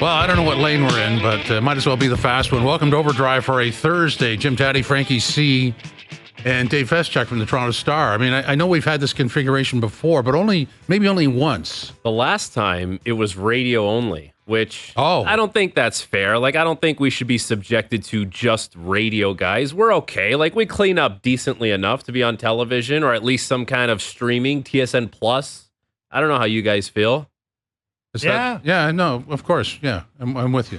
Well, I don't know what lane we're in, but might as well be the fast one. Welcome to Overdrive for a Thursday. Jim Tatti, Frankie C., and Dave Feschuk from the Toronto Star. I mean, I know we've had this configuration before, but maybe only once. The last time it was radio only, which I don't think that's fair. Like, I don't think we should be subjected to just radio guys. We're okay. Like, we clean up decently enough to be on television or at least some kind of streaming, TSN Plus. I don't know how you guys feel. No, of course. Yeah, I'm with you.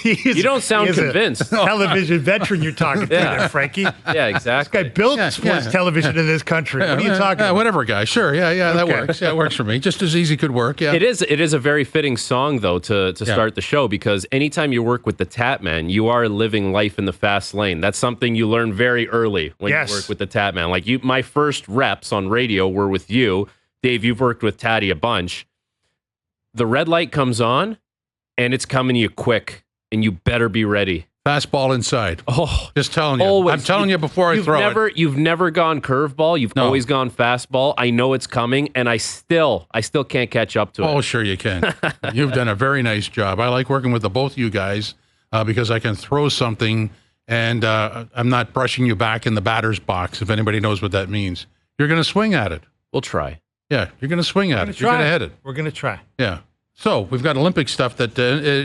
You don't sound convinced. Television veteran you're talking to there, Frankie. Yeah, exactly. This guy built sports television in this country. What are you talking about? Whatever, guy. Sure. Yeah, that works. Yeah, it works for me. Just as easy could work. Yeah. It is a very fitting song, though, to start the show, because anytime you work with the Tap Man, you are living life in the fast lane. That's something you learn very early when you work with the Tap Man. Like, my first reps on radio were with you. Dave, you've worked with Tatti a bunch. The red light comes on, and it's coming to you quick, and you better be ready. Fastball inside. Oh, just telling you. Always. I'm telling you before I throw it. You've never gone curveball. You've always gone fastball. I know it's coming, and I still can't catch up to it. Oh, sure you can. You've done a very nice job. I like working with the both of you guys because I can throw something, and I'm not brushing you back in the batter's box, if anybody knows what that means. You're going to swing at it. We'll try. Yeah, you're going to swing at it. You're going to hit it. We're going to try. Yeah. So we've got Olympic stuff. An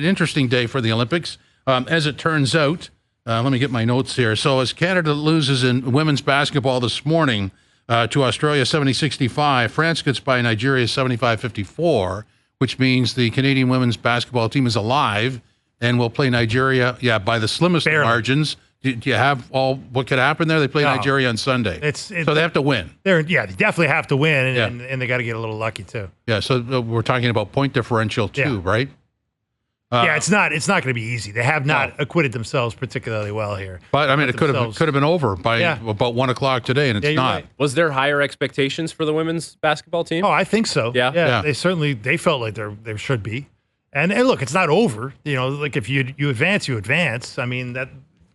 interesting day for the Olympics. As it turns out, let me get my notes here. So as Canada loses in women's basketball this morning to Australia 70-65, France gets by Nigeria 75-54, which means the Canadian women's basketball team is alive and will play Nigeria, by the slimmest margins. Do you have all what could happen there? They play Nigeria on Sunday. So they have to win. They definitely have to win, and they got to get a little lucky too. Yeah, so we're talking about point differential too, right? It's not going to be easy. They have not acquitted themselves particularly well here. But I mean, it could have been over by about 1 o'clock today, and it's not. Right. Was there higher expectations for the women's basketball team? Oh, I think so. Yeah. They felt like there should be, and look, it's not over. You know, like if you advance, you advance. I mean that.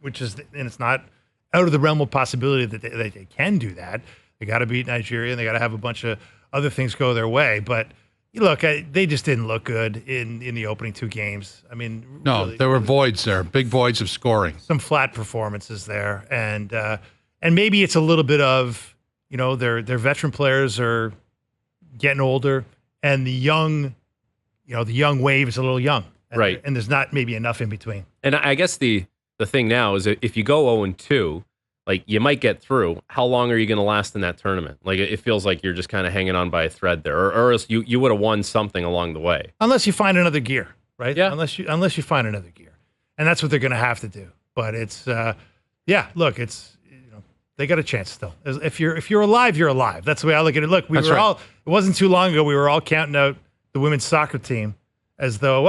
And it's not out of the realm of possibility that they can do that. They got to beat Nigeria, and they got to have a bunch of other things go their way. But look, they just didn't look good in the opening 2 games. I mean, no, there were voids there, big voids of scoring. Some flat performances there, and maybe it's a little bit of their veteran players are getting older, and the young wave is a little young, right? And there's not maybe enough in between. And I guess the thing now is that if you go 0-2, like, you might get through. How long are you going to last in that tournament? Like, it feels like you're just kind of hanging on by a thread there, or else you would have won something along the way. Unless you find another gear, right? Yeah. Unless you find another gear, and that's what they're going to have to do. But it's look, it's they got a chance still. If you're alive, you're alive. That's the way I look at it. Look, it wasn't too long ago we were all counting out the women's soccer team as though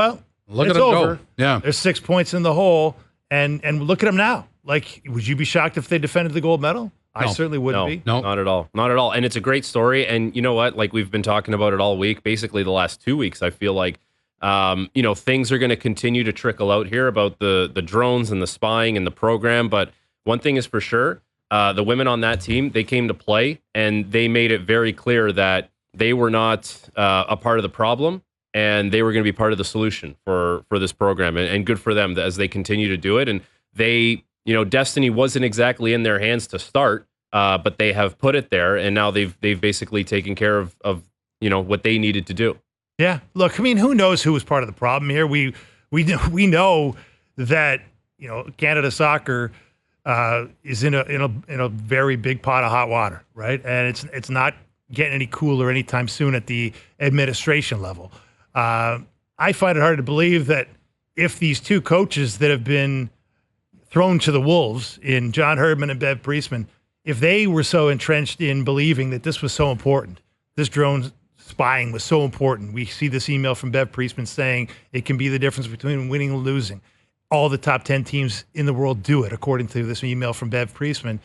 look it's at it over. Go. Yeah, there's 6 points in the hole. And look at them now. Like, would you be shocked if they defended the gold medal? No. I certainly wouldn't be. No, not at all. Not at all. And it's a great story. And you know what? Like, we've been talking about it all week, basically the last 2 weeks. I feel like, things are going to continue to trickle out here about the drones and the spying and the program. But one thing is for sure, the women on that team, they came to play, and they made it very clear that they were not a part of the problem. And they were going to be part of the solution for this program, and good for them as they continue to do it. And they, destiny wasn't exactly in their hands to start, but they have put it there, and now they've basically taken care of what they needed to do. Yeah, look, I mean, who knows who was part of the problem here? We know that Canada soccer is in a very big pot of hot water, right? And it's not getting any cooler anytime soon at the administration level. I find it hard to believe that if these 2 coaches that have been thrown to the wolves in John Herdman and Bev Priestman, if they were so entrenched in believing that this was so important, this drone spying was so important. We see this email from Bev Priestman saying it can be the difference between winning and losing. All the top 10 teams in the world do it, according to this email from Bev Priestman.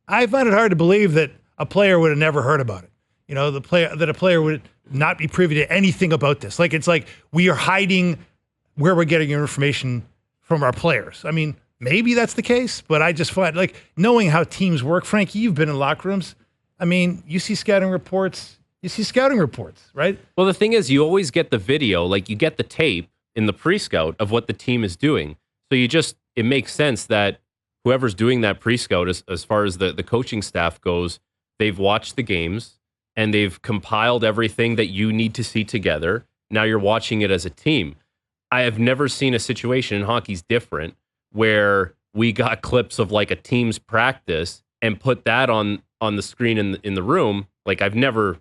I find it hard to believe that a player would have never heard about it. A player would not be privy to anything about this. Like, it's like we are hiding where we're getting our information from our players. I mean, maybe that's the case, but I just find, like, knowing how teams work, Frankie, you've been in locker rooms. I mean, you see scouting reports, right? Well, the thing is, you always get the video, like, you get the tape in the pre-scout of what the team is doing. So it makes sense that whoever's doing that pre-scout, as far as the coaching staff goes, they've watched the games and they've compiled everything that you need to see together. Now you're watching it as a team. I have never seen a situation, and hockey's different, where we got clips of like a team's practice and put that on the screen in the room. Like I've never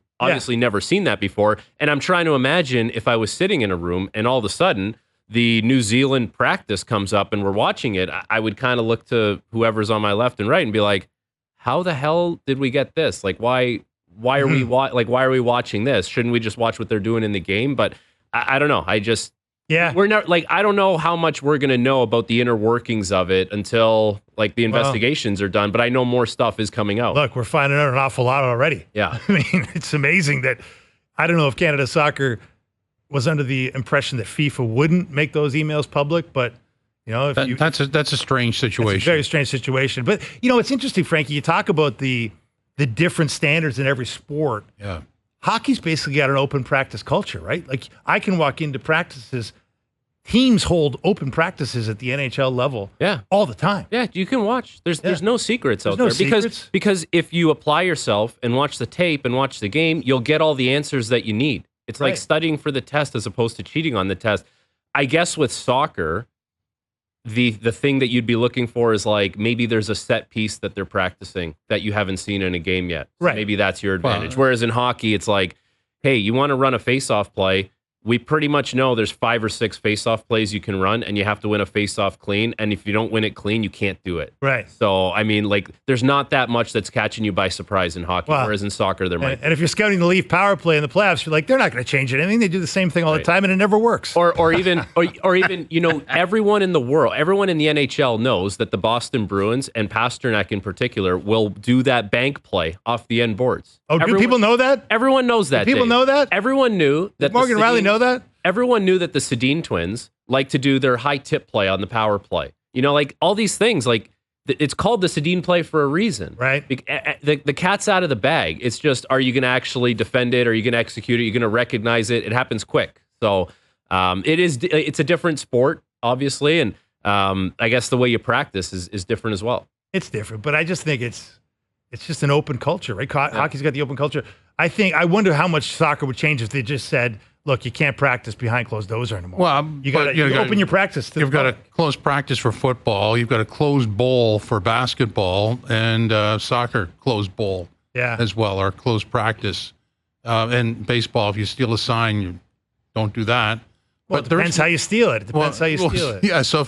seen that before. And I'm trying to imagine if I was sitting in a room and all of a sudden the New Zealand practice comes up and we're watching it, I would kind of look to whoever's on my left and right and be like, how the hell did we get this? Like, why are we watching this? Shouldn't we just watch what they're doing in the game? But I don't know. We're not like, I don't know how much we're going to know about the inner workings of it until like the investigations are done, but I know more stuff is coming out. Look, we're finding out an awful lot already. Yeah. I mean, it's amazing that I don't know if Canada Soccer was under the impression that FIFA wouldn't make those emails public, but you know, that's a strange situation. It's a very strange situation. But you know, it's interesting, Frankie, you talk about the different standards in every sport. Yeah. Hockey's basically got an open practice culture, right? Like I can walk into practices. Teams hold open practices at the NHL level all the time. Yeah, you can watch. There's no secrets out there. Secrets. Because if you apply yourself and watch the tape and watch the game, you'll get all the answers that you need. It's like studying for the test as opposed to cheating on the test. I guess with soccer, the thing that you'd be looking for is like maybe there's a set piece that they're practicing that you haven't seen in a game yet. So maybe that's your advantage. Whereas in hockey, it's like, hey, you want to run a face-off play, we pretty much know there's 5 or 6 face-off plays you can run, and you have to win a face-off clean. And if you don't win it clean, you can't do it. Right. So, I mean, like, there's not that much that's catching you by surprise in hockey, whereas in soccer, there might be. And if you're scouting the Leaf power play in the playoffs, you're like, they're not going to change anything. They do the same thing all the time, and it never works. Or even, you know, everyone in the world, everyone in the NHL knows that the Boston Bruins and Pasternak in particular will do that bank play off the end boards. Oh, do people know that? Everyone knows that. Do people know that? Everyone knew that. Did Morgan Riley know that? Everyone knew that the Sedin twins like to do their high tip play on the power play. You know, like all these things, like it's called the Sedin play for a reason. Right. The cat's out of the bag. It's just, are you going to actually defend it? Are you going to execute it? You're going to recognize it. It happens quick. So it's a different sport, obviously. And I guess the way you practice is different as well. It's different, but I just think it's just an open culture, right? Hockey's got the open culture. I wonder how much soccer would change if they just said, look, you can't practice behind closed doors anymore. Well, you got to open your practice. You've got a closed practice for football. You've got a closed bowl for basketball, and soccer closed bowl as well, or closed practice. And baseball, if you steal a sign, you don't do that. Well, it depends how you steal it. It depends how you steal it. Yeah, so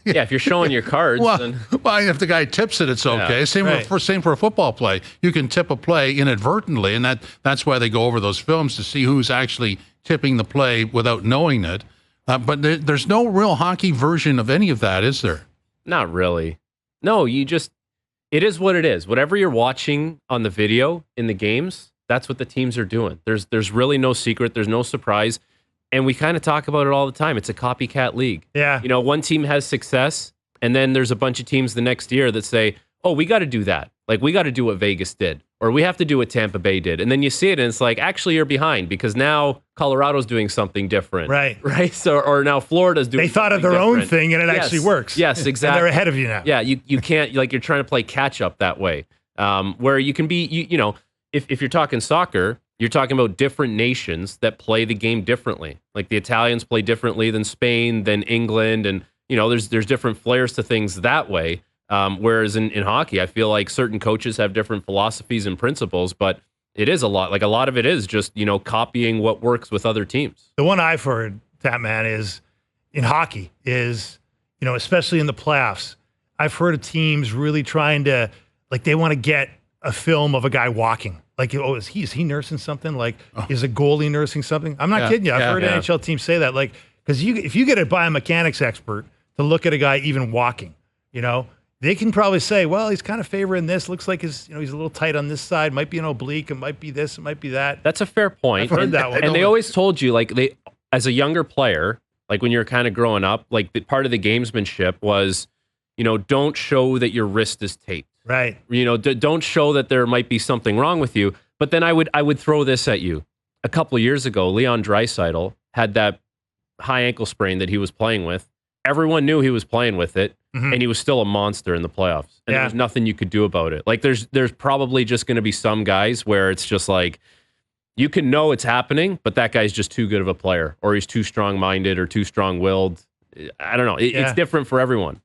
if you're showing your cards, then if the guy tips it, it's okay. Same for a football play. You can tip a play inadvertently, and that's why they go over those films to see who's actually tipping the play without knowing it. But there's no real hockey version of any of that, is there? Not really. No, it is what it is. Whatever you're watching on the video in the games, that's what the teams are doing. There's really no secret. There's no surprise. And we kind of talk about it all the time. It's a copycat league. Yeah. You know, one team has success, and then there's a bunch of teams the next year that say, oh, we got to do that. Like, we got to do what Vegas did, or we have to do what Tampa Bay did. And then you see it, and it's like, actually, you're behind because now Colorado's doing something different. Right. So, or now Florida's doing something different. They thought of their own thing, and it actually works. Yes, exactly. And they're ahead of you now. Yeah, you can't, like, you're trying to play catch up that way. Where you can be, you know, if you're talking soccer, you're talking about different nations that play the game differently. Like the Italians play differently than Spain, than England. And, you know, there's different flares to things that way. Whereas in hockey, I feel like certain coaches have different philosophies and principles, but it is a lot of it is just, you know, copying what works with other teams. The one I've heard, that man, is in hockey is, you know, especially in the playoffs, I've heard of teams really trying to, like, they want to get a film of a guy walking. Like, oh, is he nursing something? Like, is a goalie nursing something? I'm not kidding you. I've heard NHL teams say that. Like, because if you get a biomechanics expert to look at a guy even walking, you know, they can probably say, well, he's kind of favoring this. Looks like he's a little tight on this side. Might be an oblique. It might be this. It might be that. That's a fair point. I've heard that one. And they always told you, like, as a younger player, like when you're kind of growing up, like part of the gamesmanship was, you know, don't show that your wrist is taped. Right. You know, don't show that there might be something wrong with you. But then I would throw this at you. A couple of years ago, Leon Draisaitl had that high ankle sprain that he was playing with. Everyone knew he was playing with it, and he was still a monster in the playoffs. And there was nothing you could do about it. Like there's probably just going to be some guys where it's just like, you can know it's happening, but that guy's just too good of a player, or he's too strong-minded or too strong-willed. I don't know. It's different for everyone.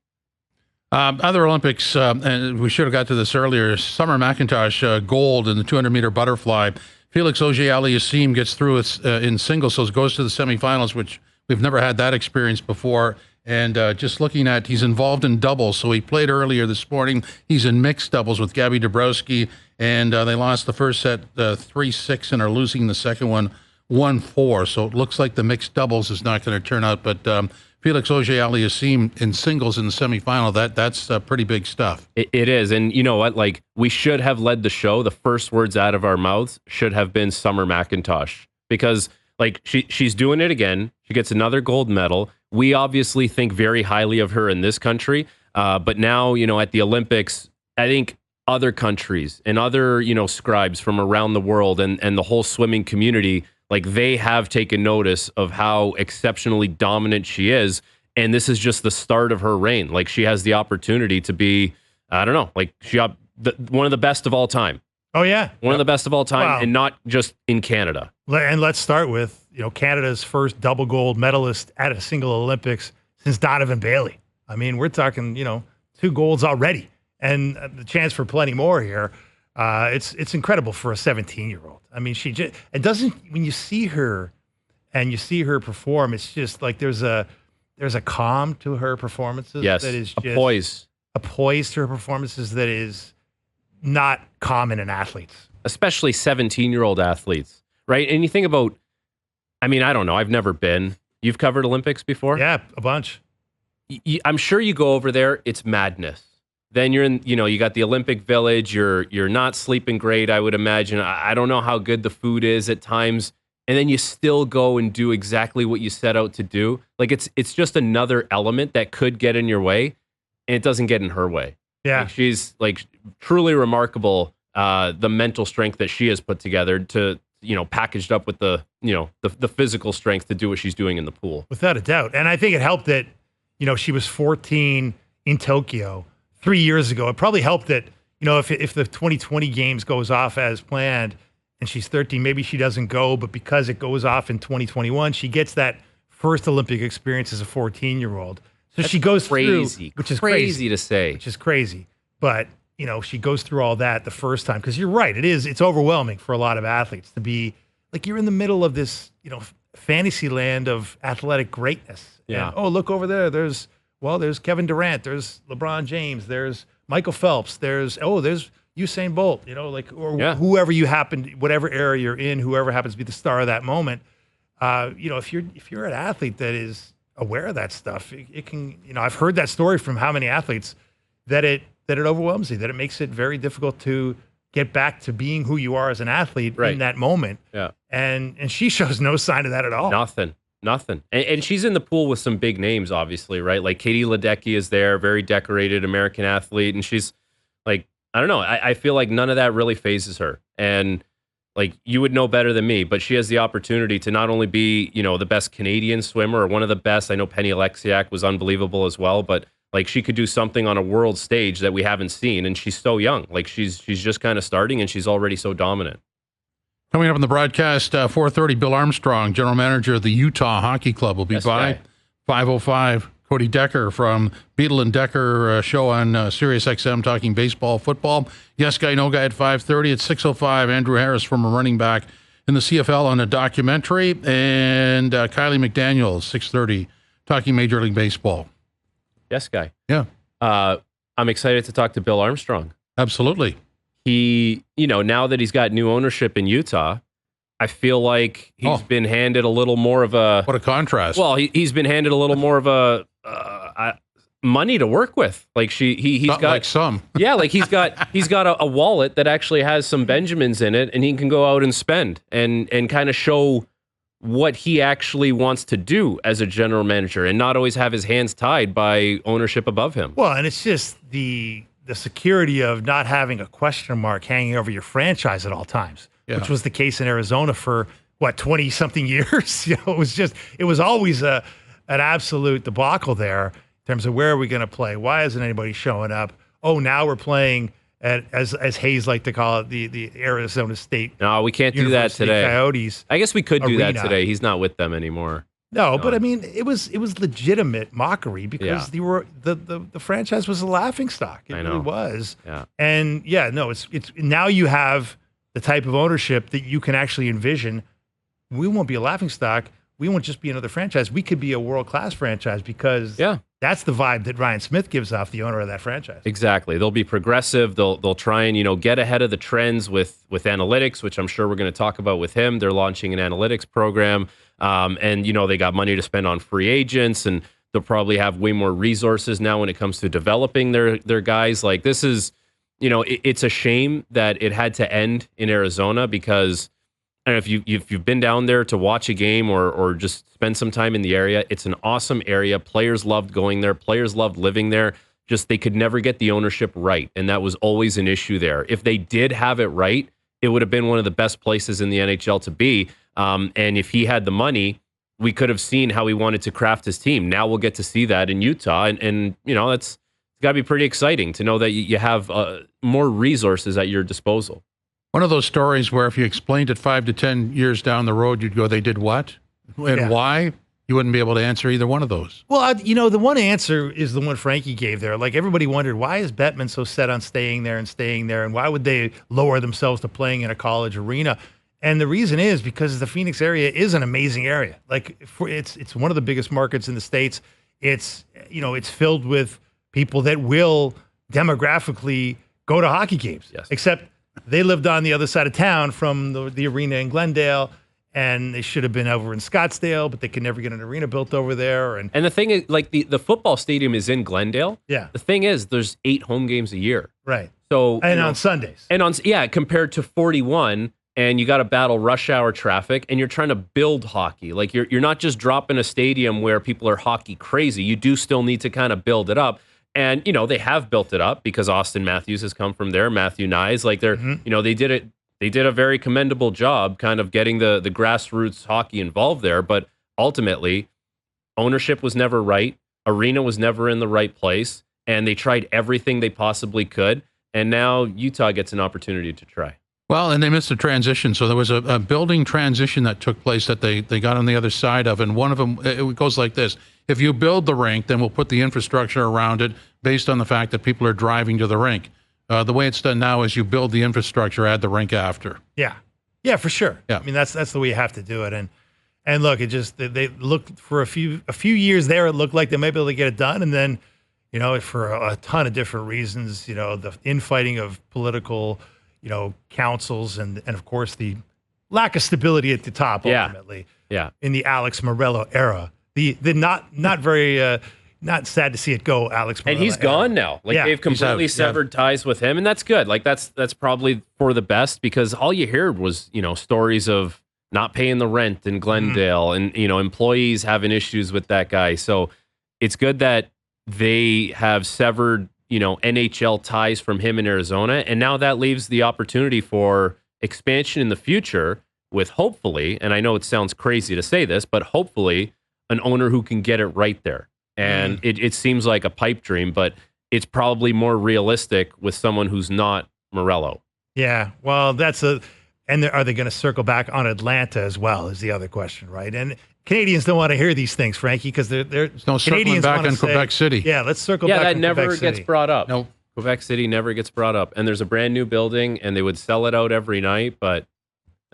Other Olympics, and we should have got to this earlier. Summer McIntosh, gold in the 200-meter butterfly. Felix Auger-Aliassime gets through in singles, so goes to the semifinals, which we've never had that experience before. And just looking at, he's involved in doubles. So he played earlier this morning. He's in mixed doubles with Gabby Dabrowski, and they lost the first set 3-6 and are losing the second one 1-4. So it looks like the mixed doubles is not going to turn out. But Felix Auger-Aliassime in singles in the semifinal, that's pretty big stuff. It is. And you know what? Like, we should have led the show. The first words out of our mouths should have been Summer McIntosh, because like she's doing it again. She gets another gold medal. We obviously think very highly of her in this country. But now, at the Olympics, I think other countries and other, scribes from around the world and the whole swimming community, like, they have taken notice of how exceptionally dominant she is. And this is just the start of her reign. Like, she has the opportunity to be, I don't know, like one of the best of all time. Oh, yeah. One of the best of all time, and not just in Canada. And let's start with, Canada's first double gold medalist at a single Olympics since Donovan Bailey. I mean, we're talking, 2 golds already, and the chance for plenty more here. It's incredible for a 17-year-old. I mean, when you see her and you see her perform, it's just like there's a calm to her performances. Yes, that is just a poise to her performances that is not common in athletes, especially 17-year-old athletes, right? And you think about, I mean, I don't know. I've never been. You've covered Olympics before? Yeah, a bunch. I'm sure you go over there, it's madness. Then you're in, you got the Olympic Village. You're not sleeping great, I would imagine. I don't know how good the food is at times. And then you still go and do exactly what you set out to do. Like, it's just another element that could get in your way, and it doesn't get in her way. Yeah. Like, she's like truly remarkable, the mental strength that she has put together to, packaged up with the physical strength to do what she's doing in the pool. Without a doubt. And I think it helped that, she was 14 in Tokyo 3 years ago. It probably helped that, if the 2020 games goes off as planned and she's 13, maybe she doesn't go, but because it goes off in 2021, she gets that first Olympic experience as a 14-year-old. So she goes through, which is crazy to say. Which is crazy. But, she goes through all that the first time. Because you're right, it's overwhelming for a lot of athletes to be, like, you're in the middle of this, fantasy land of athletic greatness. Yeah. And, look over there. There's Kevin Durant. There's LeBron James. There's Michael Phelps. There's Usain Bolt, whoever you whatever area you're in, whoever happens to be the star of that moment. If you're an athlete that is aware of that stuff, it can, I've heard that story from how many athletes that it overwhelms you, that it makes it very difficult to get back to being who you are as an athlete in that moment. Yeah. And she shows no sign of that at all. Nothing. And she's in the pool with some big names, obviously, right? Like Katie Ledecky is there, very decorated American athlete. And she's like, I don't know. I feel like none of that really phases her. And like, you would know better than me, but she has the opportunity to not only be, the best Canadian swimmer or one of the best. I know Penny Alexiak was unbelievable as well, but like, she could do something on a world stage that we haven't seen. And she's so young. Like, she's just kind of starting, and she's already so dominant. Coming up on the broadcast, 4:30, Bill Armstrong, general manager of the Utah Hockey Club, will be by. 5:05, Cody Decker from Beadle and Decker show on Sirius XM talking baseball, football. Yes Guy, No Guy at 5:30. At 6:05, Andrew Harris from a running back in the CFL on a documentary. And Kylie McDaniel, 6:30, talking Major League Baseball. Yes Guy. Yeah. I'm excited to talk to Bill Armstrong. Absolutely. He, now that he's got new ownership in Utah, I feel like he's been handed a little more of a... What a contrast. Well, he's been handed a little more of a money to work with. Like he's Not got like some. Yeah, like he's got a wallet that actually has some Benjamins in it, and he can go out and spend and kind of show what he actually wants to do as a general manager, and not always have his hands tied by ownership above him. Well, and it's just the security of not having a question mark hanging over your franchise at all times, which was the case in Arizona for 20 something years. It was always an absolute debacle there in terms of where are we going to play? Why isn't anybody showing up? Oh, now we're playing at, as Hayes like to call it, the Arizona State. No, we can't do that University today. Coyotes. I guess we could do that Arena. today. He's not with them anymore. No, but I mean, it was legitimate mockery because Yeah. the franchise was a laughingstock. It I know. really was. Yeah. And it's now you have the type of ownership that you can actually envision. We won't be a laughingstock. We won't just be another franchise. We could be a world-class franchise because that's the vibe that Ryan Smith gives off, the owner of that franchise. Exactly. They'll be progressive. They'll try and, get ahead of the trends with analytics, which I'm sure we're going to talk about with him. They're launching an analytics program. And they got money to spend on free agents, and they'll probably have way more resources now when it comes to developing their guys. Like, this is, it's a shame that it had to end in Arizona because I don't know if you've been down there to watch a game or just spend some time in the area. It's an awesome area. Players loved going there. Players loved living there. Just they could never get the ownership right, and that was always an issue there. If they did have it right, it would have been one of the best places in the NHL to be. And if he had the money, we could have seen how he wanted to craft his team. Now we'll get to see that in Utah, and that's got to be pretty exciting to know that you have more resources at your disposal. One of those stories where if you explained it 5 to 10 years down the road, you'd go, they did what? And why? You wouldn't be able to answer either one of those. Well, the one answer is the one Frankie gave there. Like, everybody wondered, why is Bettman so set on staying there, and why would they lower themselves to playing in a college arena? And the reason is because the Phoenix area is an amazing area. Like, it's one of the biggest markets in the States. It's filled with people that will demographically go to hockey games. Yes. Except they lived on the other side of town from the arena in Glendale, and they should have been over in Scottsdale, but they could never get an arena built over there. And the thing is, like, the football stadium is in Glendale. Yeah. The thing is, there's 8 home games a year. Right. So on Sundays. And compared to 41, and you got to battle rush hour traffic, and you're trying to build hockey. Like, you're not just dropping a stadium where people are hockey crazy. You do still need to kind of build it up. And, they have built it up because Austin Matthews has come from there, Matthew Nyes. Like, they're, they did it. They did a very commendable job kind of getting the grassroots hockey involved there. But ultimately, ownership was never right. Arena was never in the right place. And they tried everything they possibly could. And now Utah gets an opportunity to try. Well, and they missed the transition. So there was a building transition that took place that they got on the other side of. And one of them, it goes like this. If you build the rink, then we'll put the infrastructure around it based on the fact that people are driving to the rink. The way it's done now is you build the infrastructure, add the rink after. Yeah, for sure. Yeah. I mean, that's the way you have to do it. And look, it just they looked for a few years there. It looked like they might be able to get it done, and then for a ton of different reasons, the infighting of political councils and of course the lack of stability at the top ultimately. Yeah. In the Alex Morello era, the not very. Not sad to see it go, Alex Morello. And he's gone now. Like, they've completely severed ties with him, and that's good. Like, that's probably for the best because all you heard was, stories of not paying the rent in Glendale and, employees having issues with that guy. So it's good that they have severed, NHL ties from him in Arizona, and now that leaves the opportunity for expansion in the future with hopefully, and I know it sounds crazy to say this, but hopefully an owner who can get it right there. And it seems like a pipe dream, but it's probably more realistic with someone who's not Morello. Yeah, well, and are they going to circle back on Atlanta as well is the other question, right? And Canadians don't want to hear these things, Frankie, because they're no circling Canadians back on Quebec City. Yeah, let's circle back on Quebec City. Yeah, that never gets brought up. No. Quebec City never gets brought up. And there's a brand new building, and they would sell it out every night, but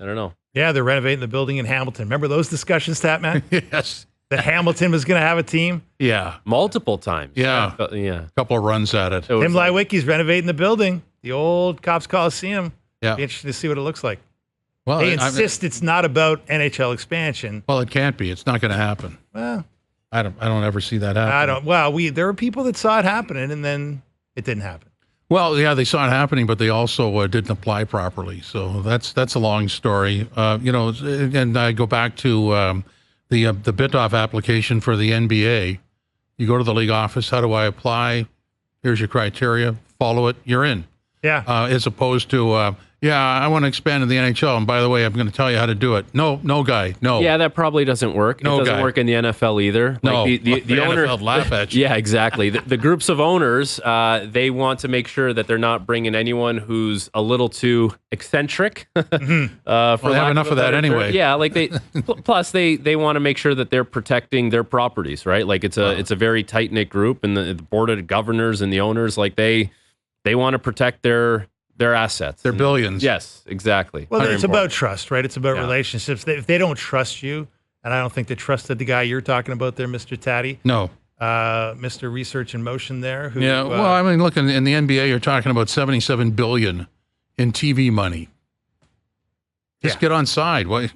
I don't know. Yeah, they're renovating the building in Hamilton. Remember those discussions, Tatman? Yes. That Hamilton was going to have a team? Yeah. Multiple times. Yeah. Yeah. A couple of runs at it. Tim Lywicki's renovating the building, the old Cops Coliseum. Yeah. Be interesting to see what it looks like. Well, They insist it's not about NHL expansion. Well, it can't be. It's not going to happen. Well, I don't ever see that happen. I don't. Well, there were people that saw it happening, and then it didn't happen. Well, yeah, they saw it happening, but they also didn't apply properly. So that's a long story. And I go back to the Bitoff application for the NBA. You go to the league office. How do I apply? Here's your criteria. Follow it. You're in. Yeah. As opposed to Yeah, I want to expand to the NHL. And by the way, I'm going to tell you how to do it. No, guy. No. Yeah, that probably doesn't work. No It doesn't guy. work in the NFL either. No. Like the owner NFL laugh at you. Yeah, exactly. The groups of owners, they want to make sure that they're not bringing anyone who's a little too eccentric. For Well, they have enough of that anyway. Yeah, like plus they want to make sure that they're protecting their properties, right? Like it's a very tight knit group, and the board of governors and the owners, like they want to protect their assets. They're billions. Yes, exactly. Well, Very it's important. about trust, right? It's about relationships. If they don't trust you, and I don't think they trusted the guy you're talking about there, Mr. Tatti, No. Mr. Research in Motion there. Who, Yeah. Well, I mean, look, in the NBA, you're talking about $77 billion in TV money. Just get on side. Well,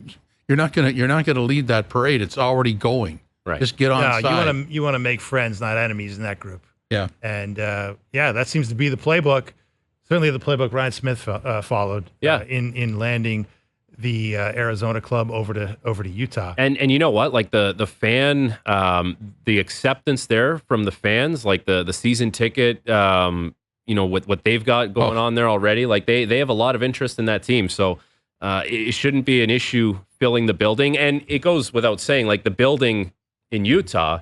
you're not gonna lead that parade. It's already going. Right. Just get on no, side. you want to make friends, not enemies in that group. Yeah. And that seems to be the playbook. Certainly, the playbook Ryan Smith followed. Yeah. In landing the Arizona club over to Utah. And you know what? Like the fan, the acceptance there from the fans, like the season ticket, with what they've got going on there already, like they have a lot of interest in that team. So it shouldn't be an issue filling the building. And it goes without saying, like the building in Utah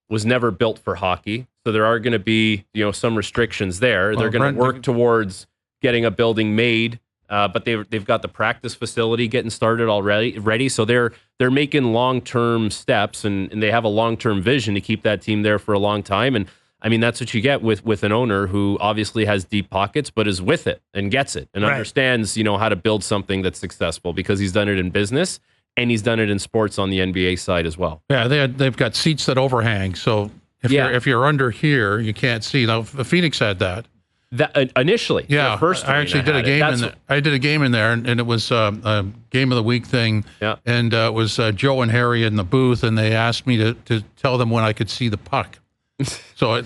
was never built for hockey. So there are going to be, some restrictions there. Well, They're going Brent, to work towards getting a building made. But they've got the practice facility getting started already. So they're making long-term steps, and they have a long-term vision to keep that team there for a long time. And I mean, that's what you get with an owner who obviously has deep pockets, but is with it and gets it and understands, how to build something that's successful because he's done it in business and he's done it in sports on the NBA side as well. Yeah, they've got seats that overhang. So if you're under here, you can't see. Now, Phoenix had that. That initially, Yeah, the first I actually did a game in there. I did a game in there, and it was a game of the week thing. Yeah. And it was Joe and Harry in the booth, and they asked me to tell them when I could see the puck. So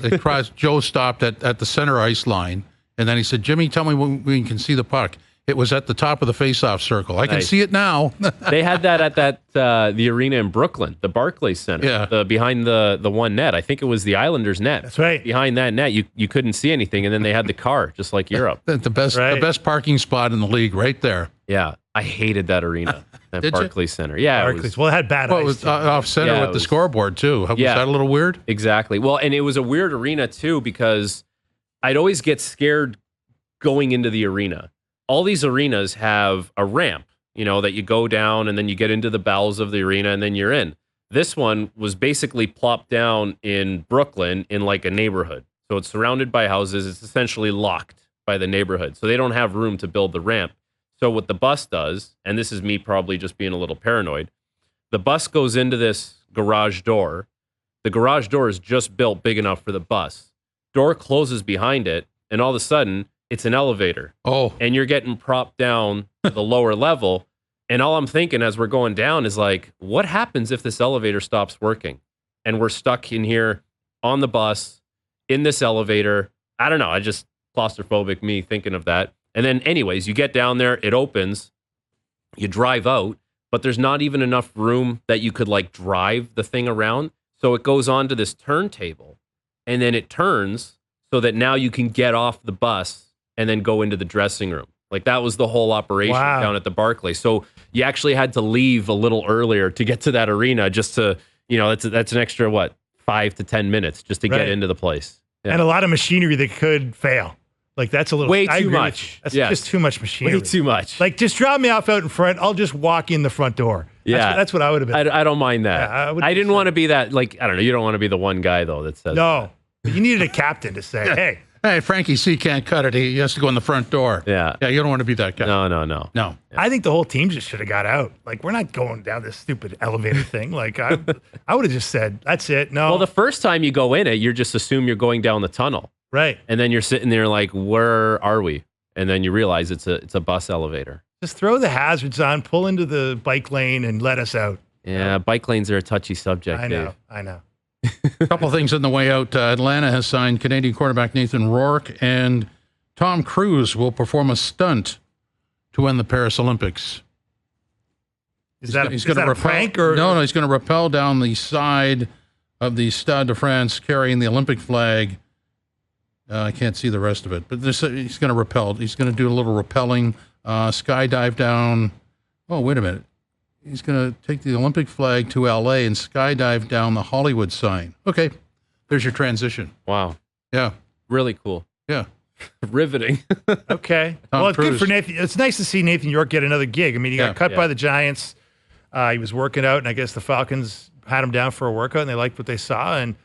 Joe stopped at the center ice line, and then he said, "Jimmy, tell me when we can see the puck." It was at the top of the face-off circle. I can see it now. They had that at the arena in Brooklyn, the Barclays Center. Yeah. Behind the one net. I think it was the Islanders net. That's right. Behind that net, you couldn't see anything, and then they had the car, just like Europe. the best parking spot in the league, right there. Yeah, I hated that arena, that Did you? Barclays Center. Yeah, Barclays. Well, it had bad Well, it ice. was too. off center Yeah, with it the was- scoreboard too. Was that a little weird? Exactly. Well, and it was a weird arena too because I'd always get scared going into the arena. All these arenas have a ramp, that you go down and then you get into the bowels of the arena and then you're in. This one was basically plopped down in Brooklyn in like a neighborhood. So it's surrounded by houses. It's essentially locked by the neighborhood. So they don't have room to build the ramp. So what the bus does, and this is me probably just being a little paranoid, the bus goes into this garage door. The garage door is just built big enough for the bus. Door closes behind it, and all of a sudden, it's an elevator. Oh, And you're getting propped down to the lower level. And all I'm thinking as we're going down is like, what happens if this elevator stops working? And we're stuck in here on the bus, in this elevator. I don't know. I just claustrophobic me thinking of that. And then anyways, you get down there, it opens, you drive out, but there's not even enough room that you could like drive the thing around. So it goes on to this turntable and then it turns so that now you can get off the bus and then go into the dressing room. Like that was the whole operation down at the Barclays. So you actually had to leave a little earlier to get to that arena just to, that's an extra, 5 to 10 minutes just to get into the place. Yeah. And a lot of machinery that could fail. Like that's a little Way I too agree with much. you. That's Yes. just too much machinery. Way too much. Like just drop me off out in front. I'll just walk in the front door. That's what I would have been. I don't mind that. Yeah, I didn't want to be that, like, I don't know. You don't want to be the one guy, though, that says No, but you needed a captain to say, "Hey, hey, Frankie C can't cut it. He has to go in the front door. Yeah. Yeah, you don't want to be that guy. No. No. I think the whole team just should have got out. Like we're not going down this stupid elevator thing. Like I would have just said, that's it. No, Well, the first time you go in it, you just assume you're going down the tunnel. right. And then you're sitting there like, where are we? And then you realize it's a bus elevator. Just throw the hazards on, pull into the bike lane, and let us out. Yeah, bike lanes are a touchy subject, I know. Dave. I know. A couple things on the way out. Atlanta has signed Canadian quarterback Nathan Rourke, and Tom Cruise will perform a stunt to win the Paris Olympics. Is that gonna a prank or no? He's going to rappel down the side of the Stade de France carrying the Olympic flag. I can't see the rest of it, but he's going to rappel. He's going to do a little rappelling skydive down. Oh, wait a minute. He's going to take the Olympic flag to L.A. and skydive down the Hollywood sign. Okay, there's your transition. Wow. Yeah. Really cool. Yeah. Riveting. Okay. Tom Well, it's Cruise. good for Nathan. It's nice to see Nathan York get another gig. I mean, he got cut by the Giants. He was working out, and I guess the Falcons had him down for a workout, and they liked what they saw. And,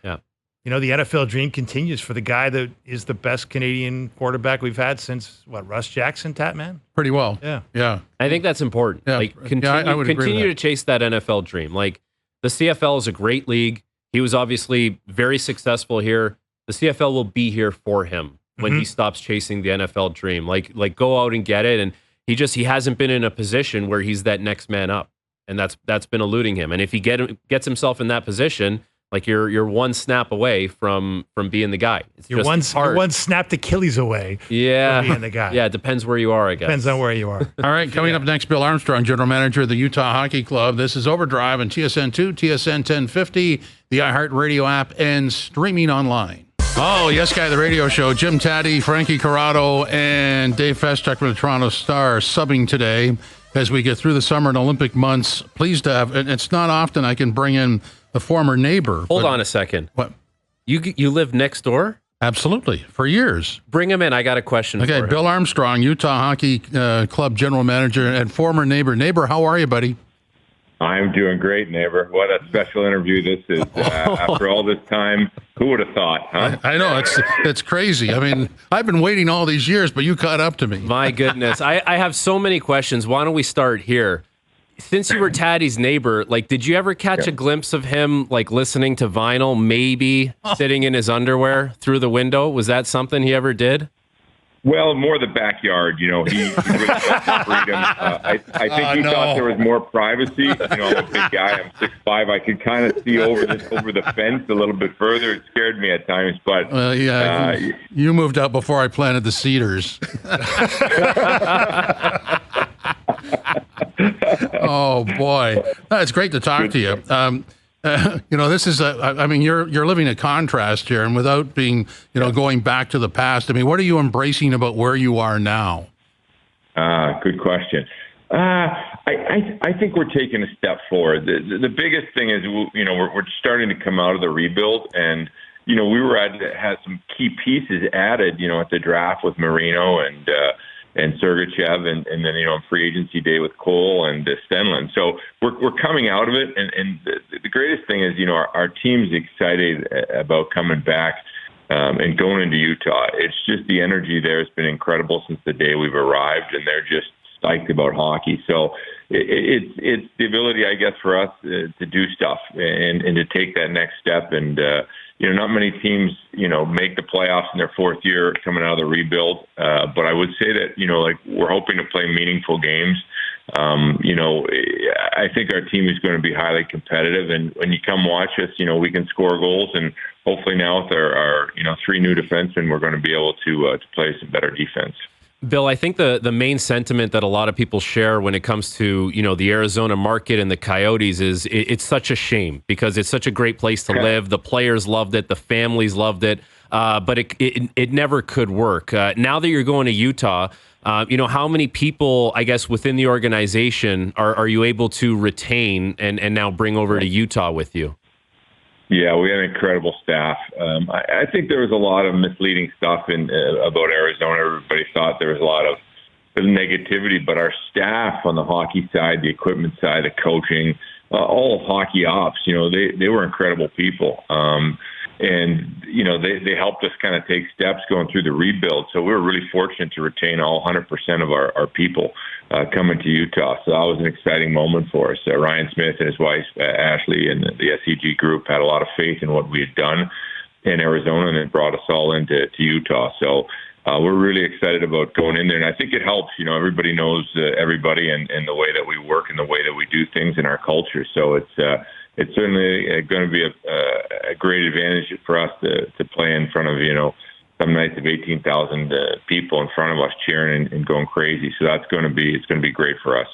you know, the NFL dream continues for the guy that is the best Canadian quarterback we've had since, Russ Jackson, Tatman? Pretty well. Yeah. Yeah. I think that's important. Yeah. Like, I would agree with continue that. to chase that NFL dream. Like, the CFL is a great league. He was obviously very successful here. The CFL will be here for him when he stops chasing the NFL dream. Like go out and get it. And he hasn't been in a position where he's that next man up. And that's been eluding him. And if he gets himself in that position, like you're one snap away from being the guy. You're one snapped Achilles away from being the guy. Yeah, it depends where you are, I guess. Depends on where you are. All right, coming up next, Bill Armstrong, General Manager of the Utah Hockey Club. This is Overdrive on TSN 2, TSN 1050, the iHeartRadio app, and streaming online. Oh, Yes Guy, the radio show. Jim Tatti, Frankie Corrado, and Dave Feschuk from the Toronto Star subbing today as we get through the summer and Olympic months. Pleased to have, and it's not often I can bring in a former neighbor. Hold on a second. What? You live next door? Absolutely, for years. Bring him in. I got a question for him. Bill Armstrong, Utah Hockey Club General Manager and former neighbor. Neighbor, how are you, buddy? I'm doing great, neighbor. What a special interview this is. After all this time, who would have thought, huh? I know, it's crazy. I mean, I've been waiting all these years, but you caught up to me. My goodness. I have so many questions. Why don't we start here? Since you were Tatti's neighbor, like, did you ever catch a glimpse of him, like, listening to vinyl, maybe sitting in his underwear through the window? Was that something he ever did? Well, more the backyard. You know, he really felt the freedom. I think he thought there was more privacy. You know, I'm a big guy. I'm 6'5". I could kind of see over the fence a little bit further. It scared me at times, but you moved out before I planted the cedars. Oh boy, it's great to talk to you. You know, this is I mean, you're living a contrast here, and without being, going back to the past. I mean, what are you embracing about where you are now? Good question. I think we're taking a step forward. The biggest thing is, we're starting to come out of the rebuild, and we were had some key pieces added, at the draft with Marino and Sergachev, and then on free agency day with Cole and Stenlund. So we're coming out of it, and the greatest thing is our team's excited about coming back and going into Utah. It's just the energy there has been incredible since the day we've arrived, and they're just psyched about hockey. So it's the ability, I guess, for us to do stuff and to take that next step. And not many teams, make the playoffs in their fourth year coming out of the rebuild. But I would say that, we're hoping to play meaningful games. I think our team is going to be highly competitive. And when you come watch us, we can score goals. And hopefully now with our three new defensemen, we're going to be able to play some better defense. Bill, I think the main sentiment that a lot of people share when it comes to, the Arizona market and the Coyotes is it's such a shame because it's such a great place to live. The players loved it. The families loved it. But it never could work. Now that you're going to Utah, how many people, I guess, within the organization are you able to retain and now bring over to Utah with you? Yeah, we have an incredible staff. I think there was a lot of misleading stuff about Arizona. Everybody thought there was a lot of negativity, but our staff on the hockey side, the equipment side, the coaching, all of hockey ops, they were incredible people. And they helped us kind of take steps going through the rebuild. So we were really fortunate to retain all 100% of our people coming to Utah. So that was an exciting moment for us. Ryan Smith and his wife, Ashley, and the SEG group had a lot of faith in what we had done in Arizona, and it brought us all into Utah. So we're really excited about going in there. And I think it helps. Everybody knows everybody and the way that we work and the way that we do things in our culture. So it's certainly going to be a great advantage for us to play in front of, some nights of 18,000 people in front of us cheering and going crazy. So it's going to be great for us.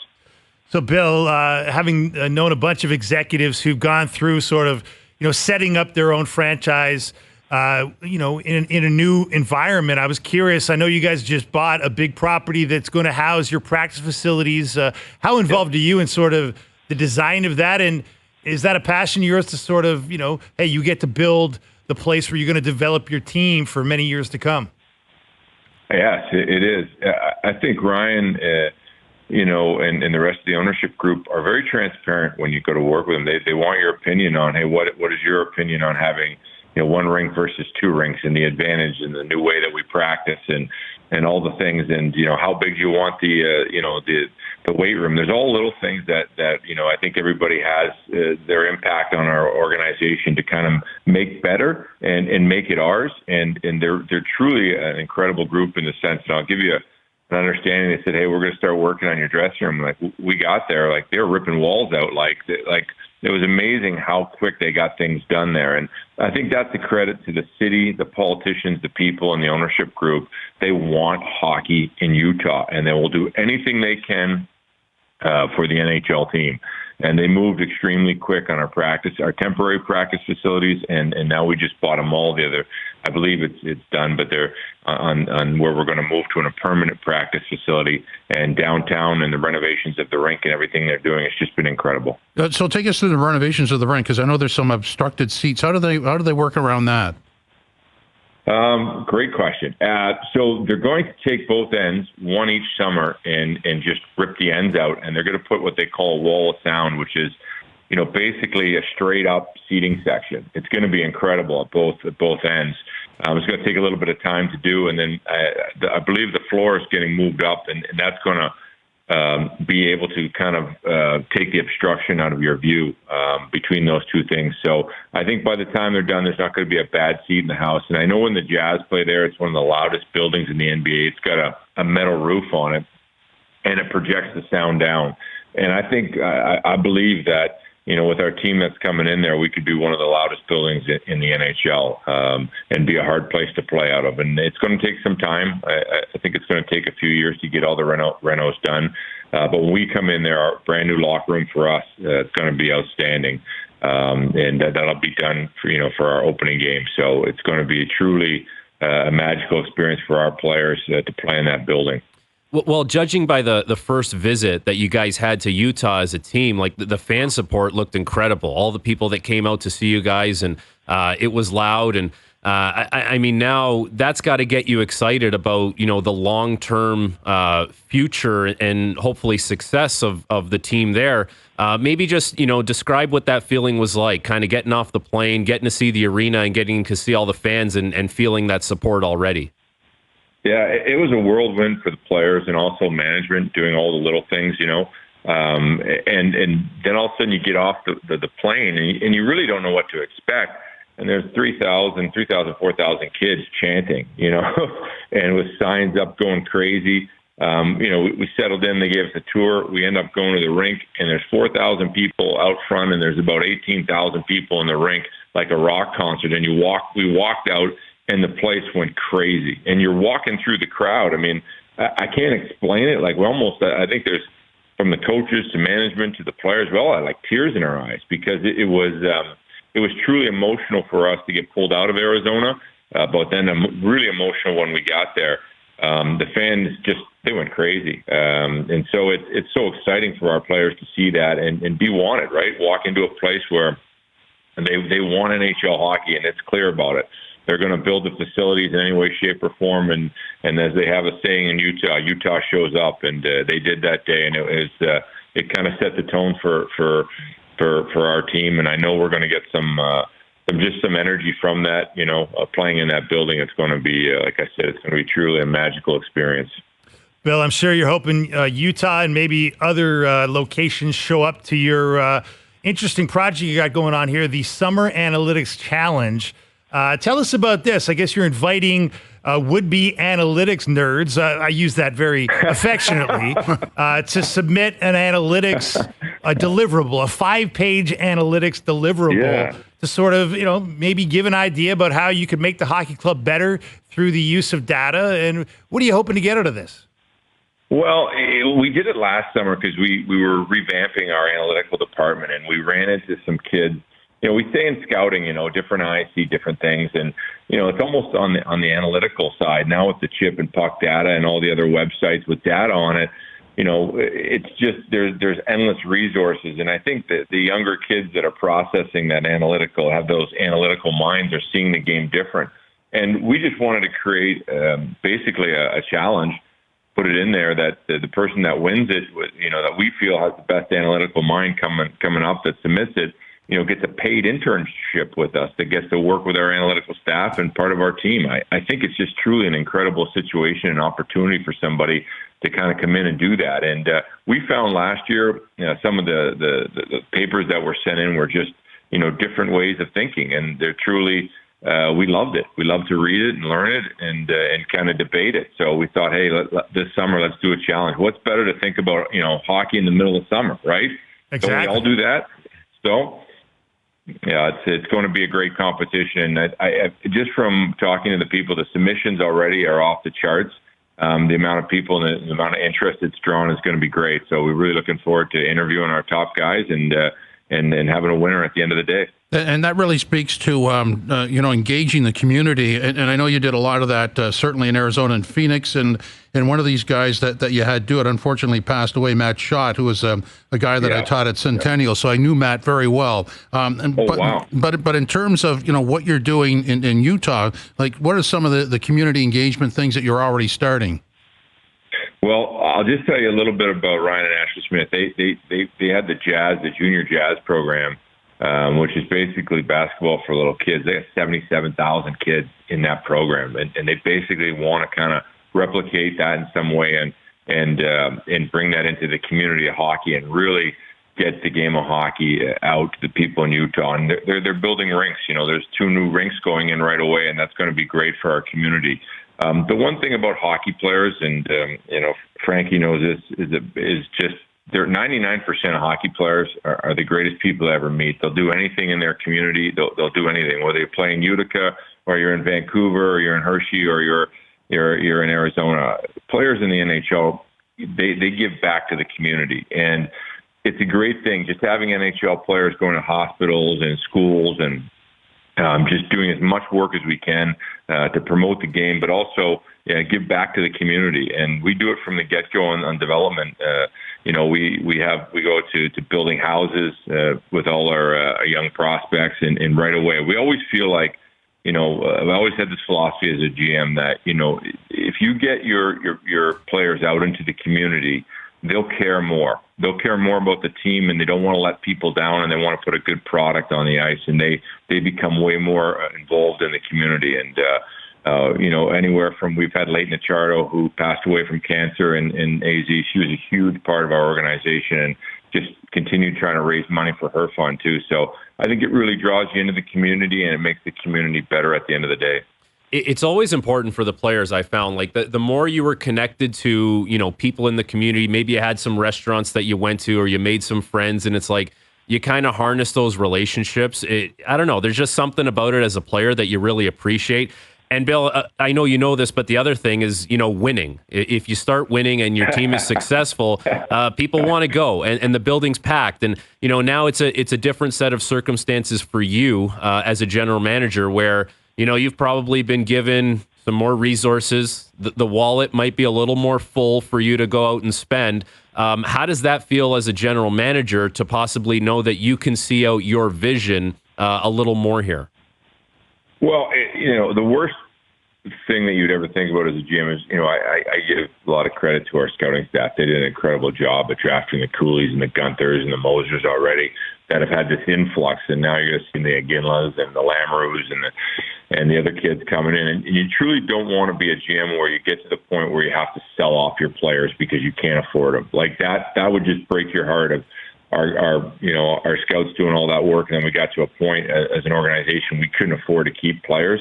So, Bill, having known a bunch of executives who've gone through sort of, setting up their own franchise, in a new environment. I was curious. I know you guys just bought a big property that's going to house your practice facilities. How involved are you in sort of the design of that? And is that a passion of yours to sort of, hey, you get to build the place where you're going to develop your team for many years to come? Yes, it is. I think Ryan, and the rest of the ownership group are very transparent when you go to work with them. They want your opinion on, hey, what is your opinion on having one rink versus two rinks, and the advantage and the new way that we practice and all the things, and how big you want the weight room. There's all little things that I think everybody has their impact on our organization to kind of make better and make it ours. And they're truly an incredible group in the sense, and I'll give you an understanding. They said, hey, we're going to start working on your dressing room. Like, we got there, like they were ripping walls out. Like it was amazing how quick they got things done there. And I think that's a credit to the city, the politicians, the people, and the ownership group. They want hockey in Utah, and they will do anything they can for the NHL team. And they moved extremely quick on our temporary practice facilities, and now we just bought them all. I believe it's done, but they're on where we're going to move to a permanent practice facility, and downtown, and the renovations of the rink and everything they're doing. It's just been incredible. So take us through the renovations of the rink, because I know there's some obstructed seats. How do they work around that? Great question. So they're going to take both ends, one each summer, and just rip the ends out, and they're going to put what they call a wall of sound, which is, basically a straight up seating section. It's going to be incredible at both ends. It's going to take a little bit of time to do, and then I believe the floor is getting moved up, and that's going to be able to kind of take the obstruction out of your view between those two things. So I think by the time they're done, there's not going to be a bad seat in the house. And I know when the Jazz play there, it's one of the loudest buildings in the NBA. It's got a metal roof on it, and it projects the sound down. And I think I believe that, with our team that's coming in there, we could be one of the loudest buildings in the NHL and be a hard place to play out of. And it's going to take some time. I think it's going to take a few years to get all the renos done. But when we come in there, our brand new locker room for us, it's going to be outstanding. And that'll be done for our opening game. So it's going to be truly a magical experience for our players to play in that building. Well, judging by the first visit that you guys had to Utah as a team, like the fan support looked incredible. All the people that came out to see you guys, and it was loud. And I mean, now that's got to get you excited about, the long-term future and hopefully success of the team there. Maybe just, describe what that feeling was like, kind of getting off the plane, getting to see the arena and getting to see all the fans and feeling that support already. Yeah, it was a whirlwind for the players and also management doing all the little things, and then all of a sudden you get off the plane and you really don't know what to expect. And there's 3,000, 4,000 kids chanting, and with signs up going crazy. We settled in, they gave us a tour. We end up going to the rink, and there's 4,000 people out front, and there's about 18,000 people in the rink, like a rock concert. And we walked out, and the place went crazy. And you're walking through the crowd. I mean, I can't explain it. Like, I think there's, from the coaches to management to the players, we all had like tears in our eyes, because it was truly emotional for us to get pulled out of Arizona. But then really emotional when we got there. The fans they went crazy. And so it's so exciting for our players to see that and be wanted, right? Walk into a place where they want NHL hockey, and it's clear about it. They're going to build the facilities in any way, shape, or form, and as they have a saying in Utah shows up, and they did that day, and it kind of set the tone for our team, and I know we're going to get some energy from that. Playing in that building, it's going to be, like I said, it's going to be truly a magical experience. Bill, I'm sure you're hoping Utah and maybe other locations show up to your interesting project you got going on here, the Summer Analytics Challenge. Tell us about this. I guess you're inviting would-be analytics nerds, I use that very affectionately, to submit an analytics deliverable, a 5-page analytics deliverable to sort of, maybe give an idea about how you could make the hockey club better through the use of data. And what are you hoping to get out of this? Well, we did it last summer because we were revamping our analytical department, and we ran into some kids we say in scouting, different eyes see different things, and it's almost on the analytical side now with the chip and puck data and all the other websites with data on it. It's just there's endless resources, and I think that the younger kids that are processing that analytical have those analytical minds are seeing the game different, and we just wanted to create basically a challenge. Put it in there that the person that wins it, that we feel has the best analytical mind coming up that submits it, gets a paid internship with us that gets to work with our analytical staff and part of our team. I think it's just truly an incredible situation and opportunity for somebody to kind of come in and do that. And we found last year, some of the papers that were sent in were just, different ways of thinking, and they're truly. We loved it. We loved to read it and learn it and kind of debate it. So we thought, hey, this summer, let's do a challenge. What's better to think about, hockey in the middle of summer, right? Exactly. So we all do that. So, yeah, it's going to be a great competition. I just from talking to the people, the submissions already are off the charts. The amount of people and the amount of interest it's drawn is going to be great. So we're really looking forward to interviewing our top guys and having a winner at the end of the day. And that really speaks to, engaging the community. And I know you did a lot of that, certainly in Arizona and Phoenix. And one of these guys that you had do it, unfortunately passed away, Matt Schott, who was a guy that I taught at Centennial. So I knew Matt very well. Wow. But in terms of, what you're doing in Utah, like what are some of the community engagement things that you're already starting? Well, I'll just tell you a little bit about Ryan and Ashley Smith. They had the junior jazz program, which is basically basketball for little kids. They have 77,000 kids in that program, and they basically want to kind of replicate that in some way and bring that into the community of hockey and really get the game of hockey out to the people in Utah. And they're building rinks. There's 2 new rinks going in right away, and that's going to be great for our community. The one thing about hockey players, and Frankie knows this, is just they're 99% of hockey players are the greatest people to ever meet. They'll do anything in their community. They'll do anything, whether you're playing Utica or you're in Vancouver or you're in Hershey or you're in Arizona. Players in the NHL, they give back to the community, and it's a great thing. Just having NHL players going to hospitals and schools and just doing as much work as we can to promote the game, but also give back to the community. And we do it from the get-go on development. We go to building houses with all our young prospects, and right away we always feel like, I've always had this philosophy as a GM that if you get your players out into the community, they'll care more. They'll care more about the team, and they don't want to let people down, and they want to put a good product on the ice, and they become way more involved in the community. And anywhere from, we've had Leighton Achardo, who passed away from cancer in AZ. She was a huge part of our organization and just continued trying to raise money for her fund too. So I think it really draws you into the community, and it makes the community better at the end of the day. It's always important for the players, I found. Like the more you were connected to, people in the community, maybe you had some restaurants that you went to or you made some friends, and it's like you kind of harness those relationships. I don't know. There's just something about it as a player that you really appreciate. And Bill, I know you know this, but the other thing is, winning. If you start winning and your team is successful, people want to go, and the building's packed. And now it's a different set of circumstances for you as a general manager, where you've probably been given some more resources. The wallet might be a little more full for you to go out and spend. How does that feel as a general manager to possibly know that you can see out your vision a little more here? Well, the worst thing that you'd ever think about as a GM is, I give a lot of credit to our scouting staff. They did an incredible job at drafting the Coolies and the Gunthers and the Mosers already that have had this influx, and now you're going to see the Aginlas and the Lamoureux and the other kids coming in. And you truly don't want to be a GM where you get to the point where you have to sell off your players because you can't afford them. Like that would just break your heart of our scouts doing all that work, and then we got to a point as an organization we couldn't afford to keep players.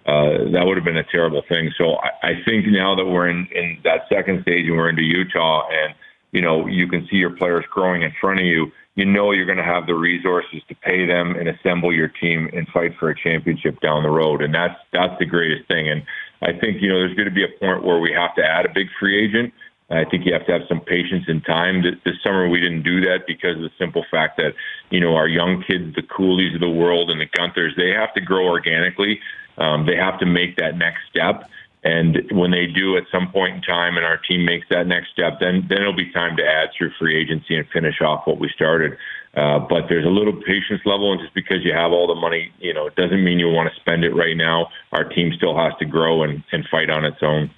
That would have been a terrible thing. So I think now that we're in that second stage and we're into Utah, and you can see your players growing in front of you, you're going to have the resources to pay them and assemble your team and fight for a championship down the road. And that's the greatest thing. And I think, there's going to be a point where we have to add a big free agent. I think you have to have some patience and time. This summer we didn't do that because of the simple fact that, our young kids, the Coolies of the world and the Gunthers, they have to grow organically. They have to make that next step. And when they do at some point in time and our team makes that next step, then it'll be time to add through free agency and finish off what we started. But there's a little patience level, and just because you have all the money, it doesn't mean you want to spend it right now. Our team still has to grow and fight on its own.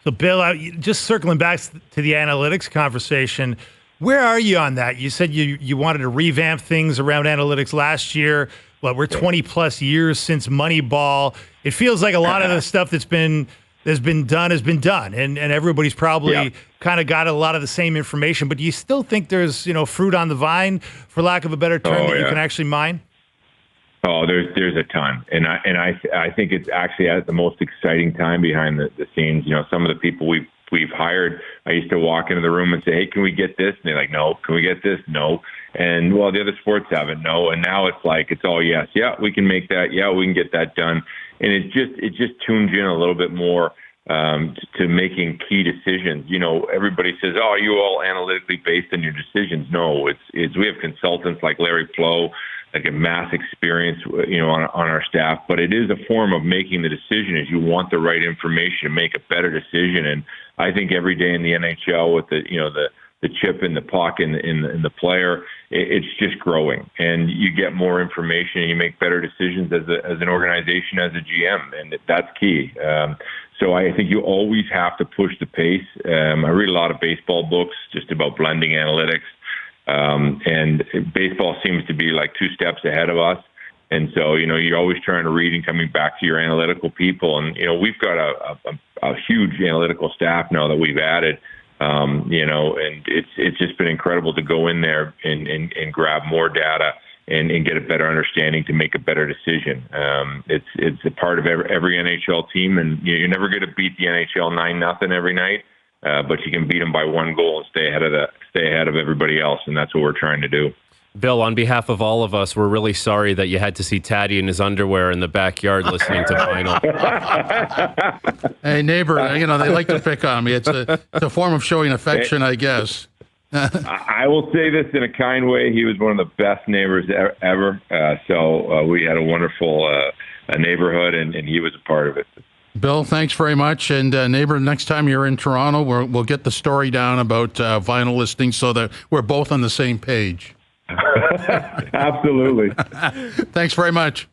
So, Bill, just circling back to the analytics conversation, where are you on that? You said you wanted to revamp things around analytics last year. Well, we're 20-plus years since Moneyball. It feels like a lot of the stuff that's been done, and everybody's probably kind of got a lot of the same information. But do you still think there's fruit on the vine, for lack of a better term, that you can actually mine? Oh, there's a ton, and I think it's actually at the most exciting time behind the scenes. Some of the people we've hired, I used to walk into the room and say, "Hey, can we get this?" And they're like, "No." "Can we get this?" "No." And well, the other sports have it, no. And now it's all yes. Yeah, we can make that. Yeah, we can get that done. And it just tunes in a little bit more to making key decisions. Everybody says, "Oh, are you all analytically based on your decisions?" No, it's we have consultants like Larry Flo, like a mass experience, on our staff. But it is a form of making the decision. Is you want the right information to make a better decision. And I think every day in the NHL with the chip in the puck and in the player, it's just growing, and you get more information and you make better decisions as an organization, as a GM, and that's key. So I think you always have to push the pace. I read a lot of baseball books just about blending analytics, and baseball seems to be like 2 steps ahead of us. And so, you're always trying to read and coming back to your analytical people. And, we've got a huge analytical staff now that we've added. And it's just been incredible to go in there and grab more data and get a better understanding to make a better decision. It's a part of every NHL team, and you're never going to beat the NHL 9-0 every night, but you can beat them by 1 goal and stay ahead of everybody else, and that's what we're trying to do. Bill, on behalf of all of us, we're really sorry that you had to see Tatti in his underwear in the backyard listening to Final. Hey, neighbor, they like to pick on me. It's a form of showing affection, I guess. I will say this in a kind way. He was one of the best neighbors ever. So we had a wonderful neighborhood, and he was a part of it. Bill, thanks very much. And neighbor, next time you're in Toronto, we'll get the story down about vinyl listings so that we're both on the same page. Absolutely. Thanks very much.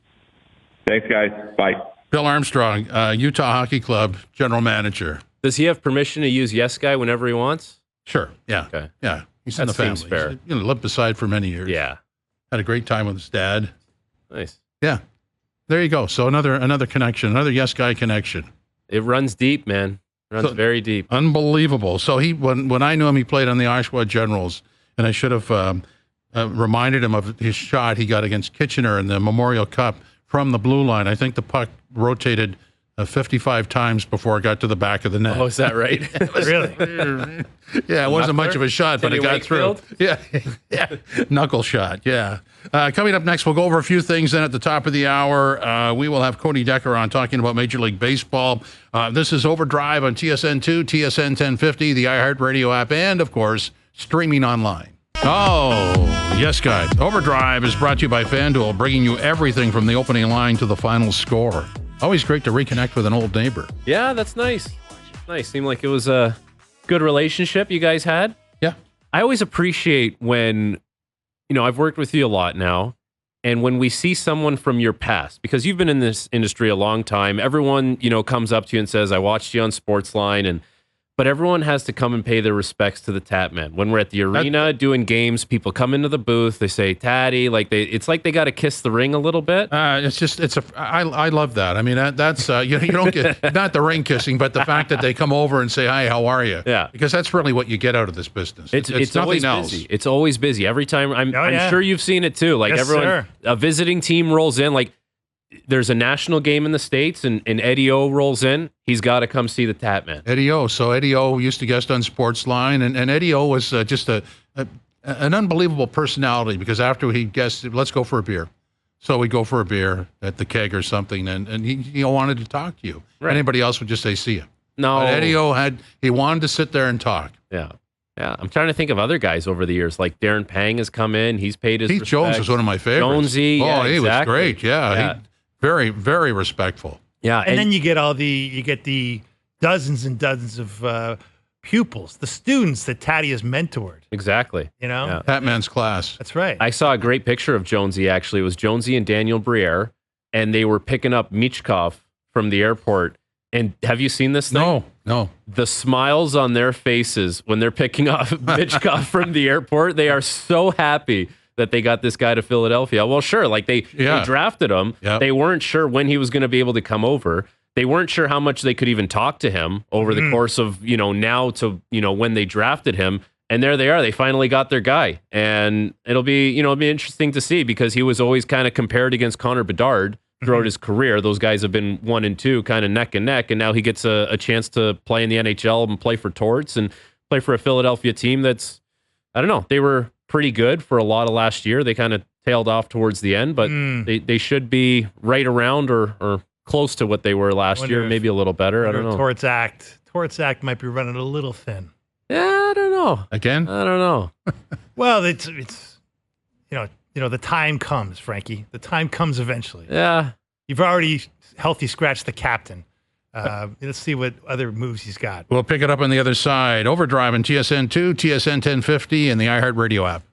Thanks, guys. Bye. Bill Armstrong, Utah Hockey Club general manager. Does he have permission to use Yes Guy whenever he wants? Sure. Yeah. Okay. Yeah. He's in the family. Seems fair. He's lived beside for many years. Yeah. Had a great time with his dad. Nice. Yeah. There you go. So another connection, another Yes Guy connection. It runs deep, man. It runs very deep. Unbelievable. So when I knew him, he played on the Oshawa Generals, and I should have reminded him of his shot he got against Kitchener in the Memorial Cup from the blue line. I think the puck rotated 55 times before it got to the back of the net. Oh, is that right? Really? Yeah, it wasn't much of a shot, but it got through. Yeah, knuckle shot, yeah. Coming up next, we'll go over a few things. Then at the top of the hour, we will have Cody Decker on talking about Major League Baseball. This is Overdrive on TSN2, TSN 1050, the iHeartRadio app, and, of course, streaming online. Oh, yes, guys. Overdrive is brought to you by FanDuel, bringing you everything from the opening line to the final score. Always great to reconnect with an old neighbor. Yeah, that's nice. Nice. Seemed like it was a good relationship you guys had. Yeah. I always appreciate when, I've worked with you a lot now, and when we see someone from your past, because you've been in this industry a long time, everyone, comes up to you and says, I watched you on Sportsline, but everyone has to come and pay their respects to the Tap Man. When we're at the arena doing games, people come into the booth, they say Tatti, it's like they got to kiss the ring a little bit. I love that. I mean, that's you don't get not the ring kissing, but the fact that they come over and say, hi, how are you? Yeah. Because that's really what you get out of this business. It's nothing always else. busy. It's always busy. Every time I'm sure you've seen it too. Like yes, everyone, sir. A visiting team rolls in, like there's a national game in the States and Eddie O rolls in, he's got to come see the Tap Man. Eddie O. So Eddie O used to guest on Sportsline, and Eddie O was just an unbelievable personality because after he guested, let's go for a beer. So we'd go for a beer at the Keg or something, and he wanted to talk to you. Right. Anybody else would just say, see you. No. But Eddie O he wanted to sit there and talk. Yeah. Yeah. I'm trying to think of other guys over the years. Like Darren Pang has come in. He's paid his Pete respects. Jones was one of my favorites. Jonesy. Oh, Yeah, he exactly. was great. Yeah. Yeah. He, very, very respectful. Yeah. And then you get the dozens and dozens of pupils, the students that Tatti has mentored. exactly. You know, Yeah. That man's class. that's right. I saw a great picture of Jonesy, actually. It was Jonesy and Daniel Briere, and they were picking up Michkov from the airport. And have you seen this thing? No. The smiles on their faces when they're picking off Michkov from the airport, they are so happy that they got this guy to Philadelphia. Well, sure, like they drafted him. Yep. They weren't sure when he was going to be able to come over. They weren't sure how much they could even talk to him over the course of, now to, when they drafted him. And there they are. They finally got their guy. And it'll be interesting to see because he was always kind of compared against Connor Bedard throughout his career. Those guys have been 1 and 2 kind of neck and neck. And now he gets a chance to play in the NHL and play for Torts and play for a Philadelphia team that's, I don't know, they were pretty good for a lot of last year. They kind of tailed off towards the end, but they should be right around or close to what they were last year, maybe a little better. I don't know. Torts Act might be running a little thin. Yeah, I don't know. Again? I don't know. Well, it's the time comes, Frankie. The time comes eventually. Yeah. You've already healthy scratched the captain. Let's see what other moves he's got. We'll pick it up on the other side. Overdrive and TSN 2, TSN 1050, and the iHeartRadio app.